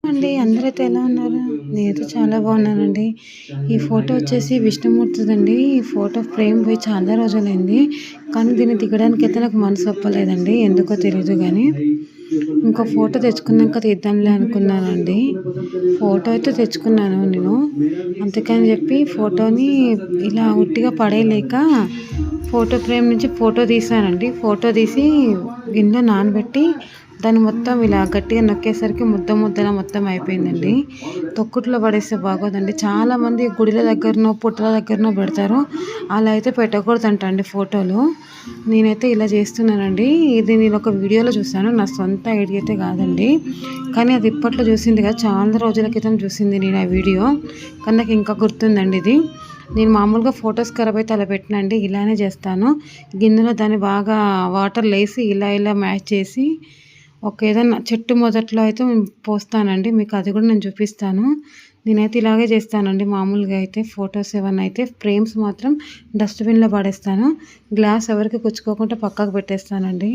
అండి అందరైతే ఎలా ఉన్నారు? నేనైతే చాలా బాగున్నానండి. ఈ ఫోటో వచ్చేసి విష్ణుమూర్తిదండి. ఈ ఫోటో ఫ్రేమ్ పోయి చాలా రోజులైంది. కానీ దీన్ని దిగడానికైతే నాకు మనసు ఒప్పలేదండి. ఎందుకో తెలీదు గానీ. ఇంకో ఫోటో తెచ్చుకున్నాక తీద్దాంలే అనుకున్నానండి. ఫోటో అయితే తెచ్చుకున్నాను నేను. అందుకని చెప్పి ఫోటోని ఇలా ఉట్టిగా పడేయలేక ఫోటో ఫ్రేమ్ నుంచి ఫోటో తీసానండి. ఫోటో తీసి గిన్నెలో నానబెట్టి దాన్ని మొత్తం ఇలా గట్టిగా నొక్కేసరికి ముద్ద ముద్దలా మొత్తం అయిపోయిందండి. తొక్కుట్లో పడేస్తే బాగోదండి. చాలామంది గుడిల దగ్గరనో పుట్టల దగ్గరనో పెడతారు. అలా అయితే పెట్టకూడదంట అండి ఫోటోలు. నేనైతే ఇలా చేస్తున్నానండి. ఇది నేను ఒక వీడియోలో చూసాను. నా సొంత ఐడియా అయితే కాదండి. కానీ అది ఇప్పట్లో చూసింది కదా, చాలా రోజుల క్రితం చూసింది నేను ఆ వీడియో. కానీ నాకు ఇంకా గుర్తుందండి ఇది. నేను మామూలుగా ఫొటోస్ ఖరాబ్ అయితే అలా పెట్టినండి. ఇలానే చేస్తాను. గిన్నెలో దాన్ని బాగా వాటర్లో వేసి ఇలా ఇలా మ్యాష్ చేసి ఏదన్నా చెట్టు మొదట్లో అయితే పోస్తానండి. మీకు అది కూడా నేను చూపిస్తాను. నేనైతే ఇలాగే చేస్తానండి. మామూలుగా అయితే ఫొటోస్ ఏమన్నా అయితే ఫ్రేమ్స్ మాత్రం డస్ట్‌బిన్‌లో పడేస్తాను. గ్లాస్ ఎవరికి కుచ్చుకోకుండా పక్కకు పెట్టేస్తానండి.